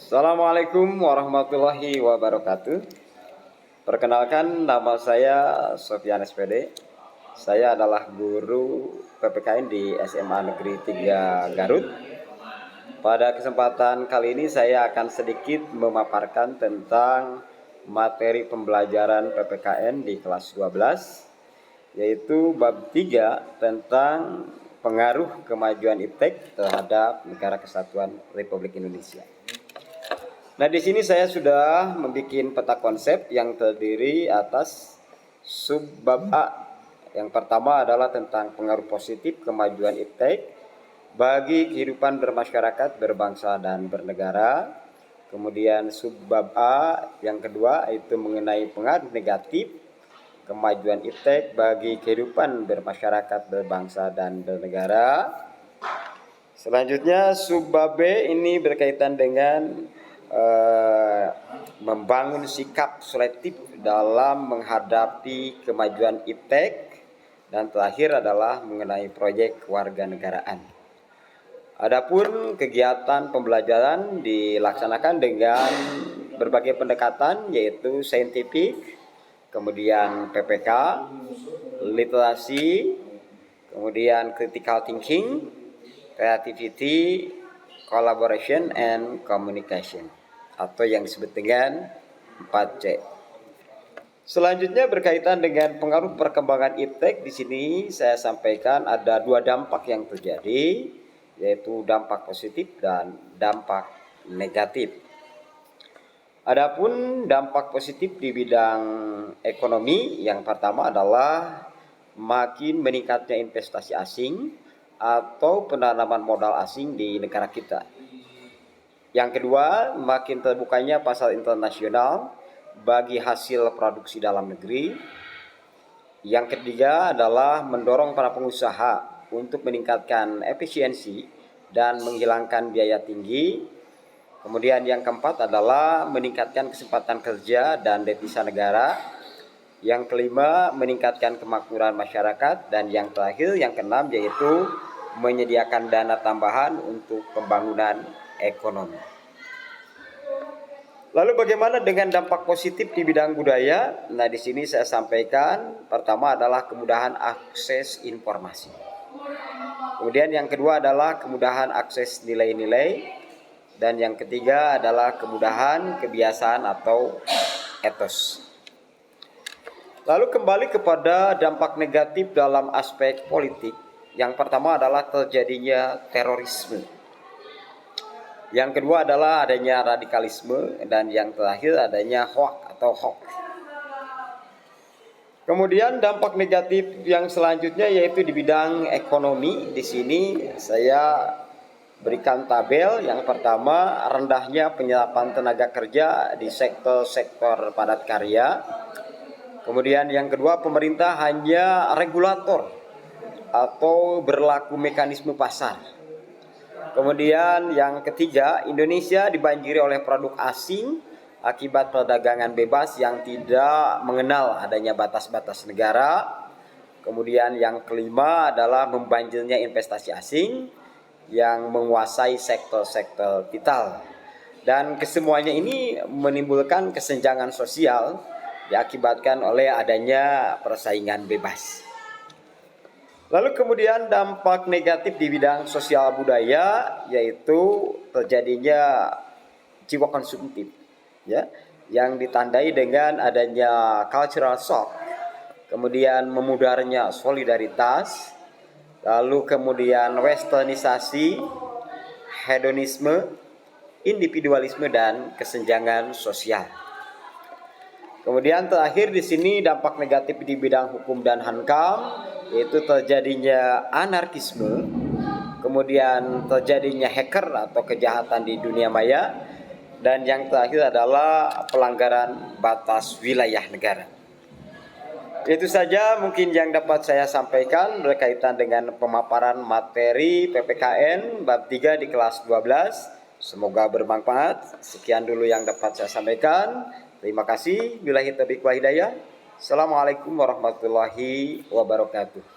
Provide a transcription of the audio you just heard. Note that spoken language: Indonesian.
Assalamualaikum warahmatullahi wabarakatuh. Perkenalkan, nama saya Sofyan SPD. Saya adalah guru PPKN di SMA Negeri 3 Garut. Pada kesempatan kali ini saya akan sedikit memaparkan tentang materi pembelajaran PPKN di kelas 12, yaitu bab 3 tentang pengaruh kemajuan iptek terhadap Negara Kesatuan Republik Indonesia. Nah, di sini saya sudah membuat peta konsep yang terdiri atas subbab A. Yang pertama adalah tentang pengaruh positif kemajuan iptek bagi kehidupan bermasyarakat, berbangsa, dan bernegara. Kemudian subbab A yang kedua itu mengenai pengaruh negatif kemajuan iptek bagi kehidupan bermasyarakat, berbangsa, dan bernegara. Selanjutnya subbab B ini berkaitan dengan membangun sikap selektif dalam menghadapi kemajuan iptek, dan terakhir adalah mengenai proyek kewarganegaraan. Adapun kegiatan pembelajaran dilaksanakan dengan berbagai pendekatan, yaitu saintifik, kemudian PPK, literasi, kemudian critical thinking, creativity, collaboration and communication, atau yang disebut dengan 4C. Selanjutnya berkaitan dengan pengaruh perkembangan iptek. Di sini saya sampaikan ada dua dampak yang terjadi, yaitu dampak positif dan dampak negatif. Adapun dampak positif di bidang ekonomi, yang pertama adalah makin meningkatnya investasi asing atau penanaman modal asing di negara kita. Yang kedua, makin terbukanya pasar internasional bagi hasil produksi dalam negeri. Yang ketiga adalah mendorong para pengusaha untuk meningkatkan efisiensi dan menghilangkan biaya tinggi. Kemudian yang keempat adalah meningkatkan kesempatan kerja dan devisa negara. Yang kelima, meningkatkan kemakmuran masyarakat. Dan yang terakhir, yang keenam, yaitu menyediakan dana tambahan untuk pembangunan ekonomi. Lalu bagaimana dengan dampak positif di bidang budaya? Nah, di sini saya sampaikan pertama adalah kemudahan akses informasi. Kemudian yang kedua adalah kemudahan akses nilai-nilai. Dan yang ketiga adalah kemudahan kebiasaan atau etos. Lalu kembali kepada dampak negatif dalam aspek politik. Yang pertama adalah terjadinya terorisme. Yang kedua adalah adanya radikalisme, dan yang terakhir adanya hoax. Kemudian dampak negatif yang selanjutnya yaitu di bidang ekonomi. Di sini saya berikan tabel. Yang pertama, rendahnya penyerapan tenaga kerja di sektor-sektor padat karya. Kemudian yang kedua, pemerintah hanya regulator atau berlaku mekanisme pasar. Kemudian yang ketiga, Indonesia dibanjiri oleh produk asing akibat perdagangan bebas yang tidak mengenal adanya batas-batas negara. Kemudian yang kelima adalah membanjirnya investasi asing yang menguasai sektor-sektor vital. Dan kesemuanya ini menimbulkan kesenjangan sosial diakibatkan oleh adanya persaingan bebas. Lalu kemudian dampak negatif di bidang sosial budaya, yaitu terjadinya jiwa konsumtif, ya, yang ditandai dengan adanya cultural shock, kemudian memudarnya solidaritas, lalu kemudian westernisasi, hedonisme, individualisme, dan kesenjangan sosial. Kemudian terakhir di sini dampak negatif di bidang hukum dan HANKAM, yaitu terjadinya anarkisme, kemudian terjadinya hacker atau kejahatan di dunia maya, dan yang terakhir adalah pelanggaran batas wilayah negara. Itu saja mungkin yang dapat saya sampaikan berkaitan dengan pemaparan materi PPKN bab 3 di kelas 12. Semoga bermanfaat. Sekian dulu yang dapat saya sampaikan. Terima kasih. Billahi taufiq wal hidayah. Assalamualaikum warahmatullahi wabarakatuh.